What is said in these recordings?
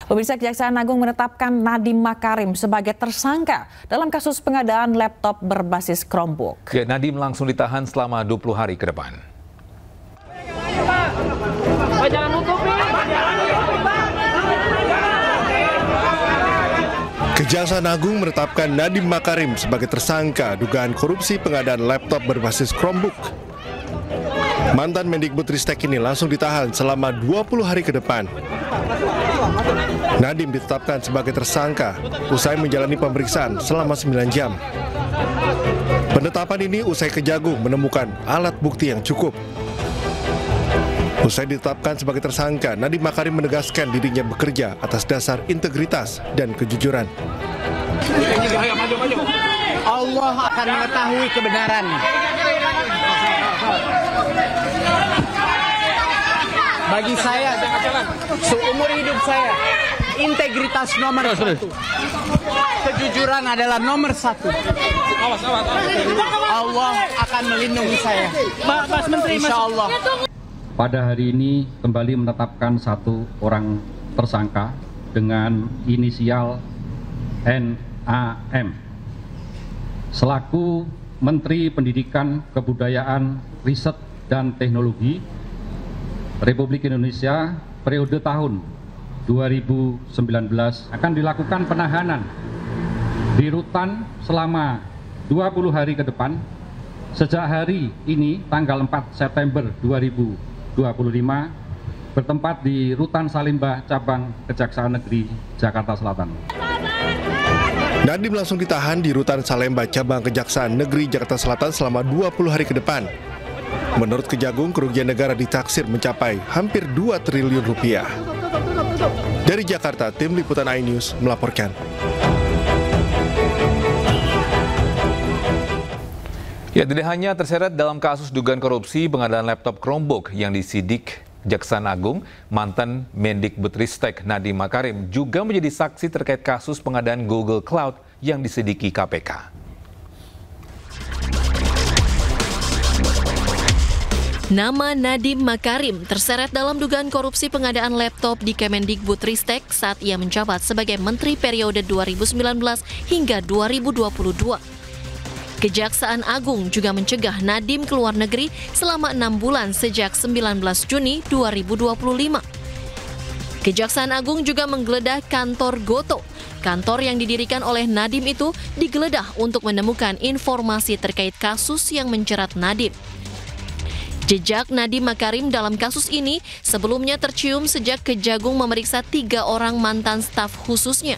Pemirsa, Kejaksaan Agung menetapkan Nadiem Makarim sebagai tersangka dalam kasus pengadaan laptop berbasis Chromebook. Ya, Nadiem langsung ditahan selama 20 hari ke depan. Kejaksaan Agung menetapkan Nadiem Makarim sebagai tersangka dugaan korupsi pengadaan laptop berbasis Chromebook. Mantan Mendikbudristek ini langsung ditahan selama 20 hari ke depan. Nadiem ditetapkan sebagai tersangka usai menjalani pemeriksaan selama 9 jam. Penetapan ini usai Kejagung menemukan alat bukti yang cukup. Usai ditetapkan sebagai tersangka, Nadiem Makarim menegaskan dirinya bekerja atas dasar integritas dan kejujuran. Allah akan mengetahui kebenaran. Bagi saya, seumur hidup saya, integritas nomor satu. Kejujuran adalah nomor satu. Allah akan melindungi saya. Mas Menteri, insya Allah. Pada hari ini kembali menetapkan satu orang tersangka dengan inisial NAM selaku Menteri Pendidikan, Kebudayaan, Riset, dan Teknologi Republik Indonesia periode tahun 2019 akan dilakukan penahanan di rutan selama 20 hari ke depan sejak hari ini tanggal 4 September 2025 bertempat di Rutan Salemba Cabang Kejaksaan Negeri Jakarta Selatan. Nadiem langsung ditahan di Rutan Salemba Cabang Kejaksaan Negeri Jakarta Selatan selama 20 hari ke depan. Menurut Kejagung, kerugian negara ditaksir mencapai hampir 2 triliun rupiah. Dari Jakarta, tim liputan iNews melaporkan. Ya, tidak hanya terseret dalam kasus dugaan korupsi pengadaan laptop Chromebook yang disidik Kejaksaan Agung, mantan Mendikbudristek Nadiem Makarim juga menjadi saksi terkait kasus pengadaan Google Cloud yang disidiki KPK. Nama Nadiem Makarim terseret dalam dugaan korupsi pengadaan laptop di Kemendikbudristek saat ia menjabat sebagai Menteri periode 2019 hingga 2022. Kejaksaan Agung juga mencegah Nadiem ke luar negeri selama 6 bulan sejak 19 Juni 2025. Kejaksaan Agung juga menggeledah kantor Gotoh. Kantor yang didirikan oleh Nadiem itu digeledah untuk menemukan informasi terkait kasus yang menjerat Nadiem. Jejak Nadiem Makarim dalam kasus ini sebelumnya tercium sejak Kejagung memeriksa 3 orang mantan staf khususnya.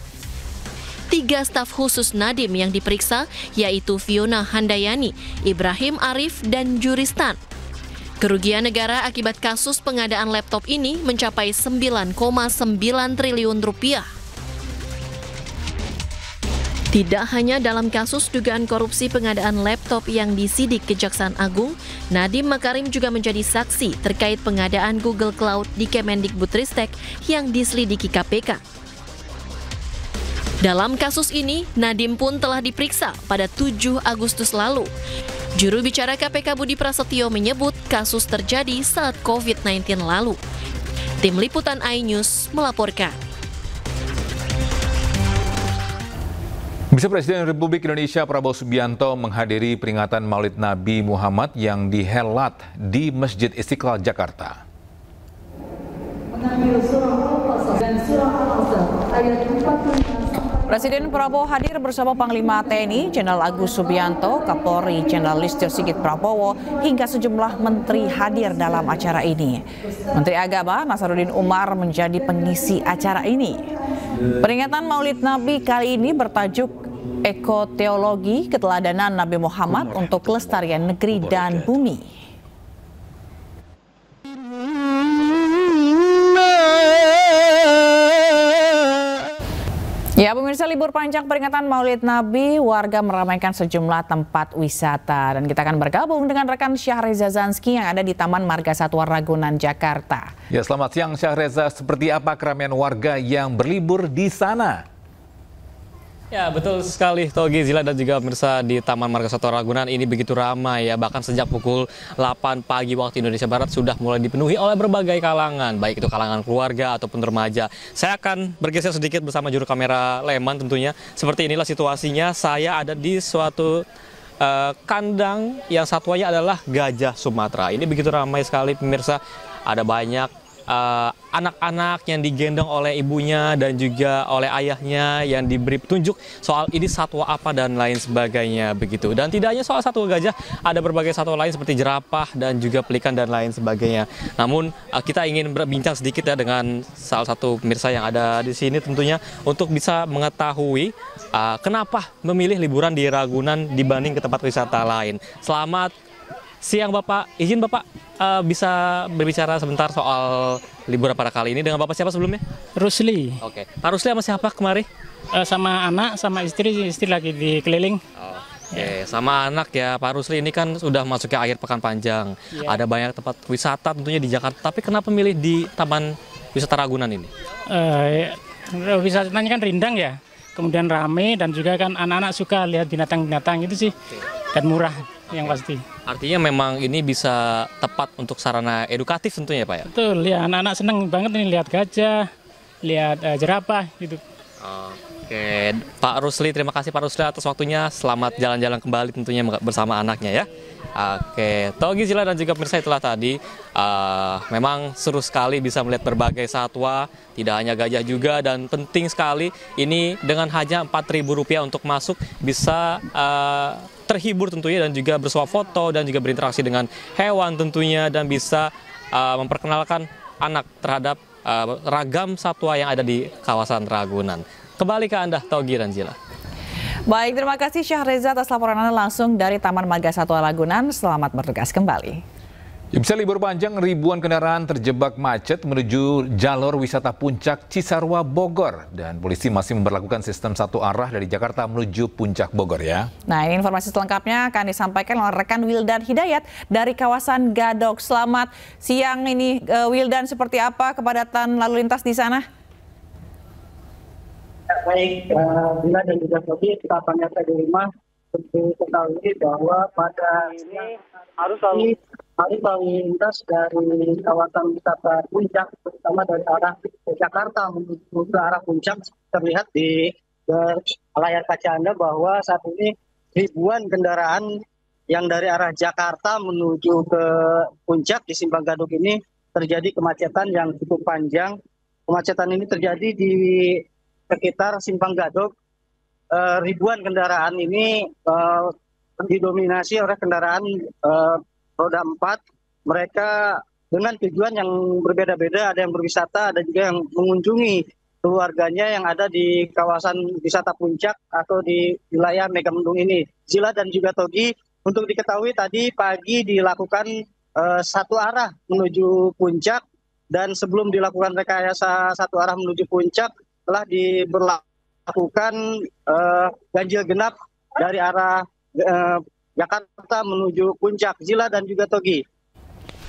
3 staf khusus Nadiem yang diperiksa yaitu Fiona Handayani, Ibrahim Arif, dan Juristan. Kerugian negara akibat kasus pengadaan laptop ini mencapai 9,9 triliun rupiah. Tidak hanya dalam kasus dugaan korupsi pengadaan laptop yang disidik Kejaksaan Agung, Nadiem Makarim juga menjadi saksi terkait pengadaan Google Cloud di Kemendikbudristek yang diselidiki KPK. Dalam kasus ini, Nadiem pun telah diperiksa pada 7 Agustus lalu. Juru bicara KPK Budi Prasetyo menyebut kasus terjadi saat COVID-19 lalu. Tim Liputan iNews melaporkan. Bisa Presiden Republik Indonesia Prabowo Subianto menghadiri peringatan Maulid Nabi Muhammad yang dihelat di Masjid Istiqlal, Jakarta. Presiden Prabowo hadir bersama Panglima TNI Jenderal Agus Subianto, Kapolri Jenderal Listio Sigit Prabowo, hingga sejumlah menteri hadir dalam acara ini. Menteri Agama Nasaruddin Umar menjadi pengisi acara ini. Peringatan Maulid Nabi kali ini bertajuk Ekoteologi Keteladanan Nabi Muhammad untuk Kelestarian Negeri dan Bumi. Ya, pemirsa, libur panjang peringatan Maulid Nabi, warga meramaikan sejumlah tempat wisata. Dan kita akan bergabung dengan rekan Syahreza Zanski yang ada di Taman Marga Satwa Ragunan, Jakarta. Ya, selamat siang Syahreza. Seperti apa keramaian warga yang berlibur di sana? Ya, betul sekali Togi, Zila, dan juga pemirsa di Taman Marga Satwa Ragunan ini begitu ramai ya. Bahkan sejak pukul 8 pagi waktu Indonesia Barat sudah mulai dipenuhi oleh berbagai kalangan, baik itu kalangan keluarga ataupun remaja. Saya akan bergeser sedikit bersama juru kamera Leman tentunya. Seperti inilah situasinya, saya ada di suatu kandang yang satwanya adalah gajah Sumatera. Ini begitu ramai sekali pemirsa, ada banyak anak-anak yang digendong oleh ibunya dan juga oleh ayahnya yang diberi petunjuk soal ini satwa apa dan lain sebagainya begitu. Dan tidak hanya soal satwa gajah, ada berbagai satwa lain seperti jerapah dan juga pelikan dan lain sebagainya. Namun kita ingin berbincang sedikit ya dengan salah satu pemirsa yang ada di sini tentunya untuk bisa mengetahui kenapa memilih liburan di Ragunan dibanding ke tempat wisata lain. Selamat siang Bapak, izin Bapak bisa berbicara sebentar soal liburan pada kali ini dengan Bapak siapa sebelumnya? Rusli. Oke, Pak Rusli sama siapa kemari? Sama anak, sama istri lagi di keliling. Oke, sama anak ya Pak Rusli, ini kan sudah masuk ke akhir pekan panjang. Ya. Ada banyak tempat wisata tentunya di Jakarta, tapi kenapa milih di Taman Wisata Ragunan ini? Wisatanya kan rindang ya, kemudian rame dan juga kan anak-anak suka lihat binatang-binatang itu sih. Dan murah yang pasti. Artinya memang ini bisa tepat untuk sarana edukatif tentunya ya Pak ya? Betul, ya anak-anak seneng banget ini lihat gajah, lihat jerapah gitu. Oke, Pak Rusli, terima kasih Pak Rusli atas waktunya. Selamat jalan-jalan kembali tentunya bersama anaknya ya. Oke, Togi, Zila, dan juga pemirsa, itulah tadi memang seru sekali bisa melihat berbagai satwa, tidak hanya gajah juga, dan penting sekali ini dengan hanya Rp4.000 untuk masuk bisa terhibur tentunya dan juga bersuah foto dan juga berinteraksi dengan hewan tentunya dan bisa memperkenalkan anak terhadap ragam satwa yang ada di kawasan Ragunan. Kembali ke Anda, Togi dan Zila. Baik, terima kasih Syahreza atas laporan Anda langsung dari Taman Marga Satwa Ragunan. Selamat bertugas kembali. Bisa libur panjang, ribuan kendaraan terjebak macet menuju jalur wisata Puncak Cisarua Bogor. Dan polisi masih memberlakukan sistem satu arah dari Jakarta menuju Puncak Bogor ya. Nah, ini informasi selengkapnya akan disampaikan oleh rekan Wildan Hidayat dari kawasan Gadok. Selamat siang ini Wildan, seperti apa kepadatan lalu lintas di sana? Baik, Bila dan juga Sobi, kita pemirsa di rumah untuk ketahui bahwa pada ini arus lalu lintas dari kawasan wisata Puncak, terutama dari arah Jakarta menuju ke arah Puncak, terlihat di layar kaca Anda bahwa saat ini ribuan kendaraan yang dari arah Jakarta menuju ke Puncak di Simpang Gadok ini terjadi kemacetan yang cukup panjang. Kemacetan ini terjadi di sekitar Simpang Gadok. Ribuan kendaraan ini didominasi oleh kendaraan roda 4. Mereka dengan tujuan yang berbeda-beda, ada yang berwisata, ada juga yang mengunjungi keluarganya yang ada di kawasan wisata Puncak atau di wilayah Megamendung ini. Zila dan juga Togi, untuk diketahui tadi pagi dilakukan satu arah menuju Puncak, dan sebelum dilakukan rekayasa satu arah menuju Puncak telah diberlakukan ganjil genap dari arah Jakarta menuju Puncak. Zila dan juga Togi.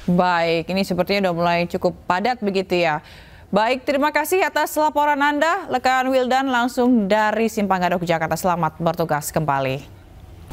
Baik, ini sepertinya sudah mulai cukup padat begitu ya. Baik, terima kasih atas laporan Anda, rekan Wildan langsung dari Simpang Gadok, Jakarta. Selamat bertugas kembali.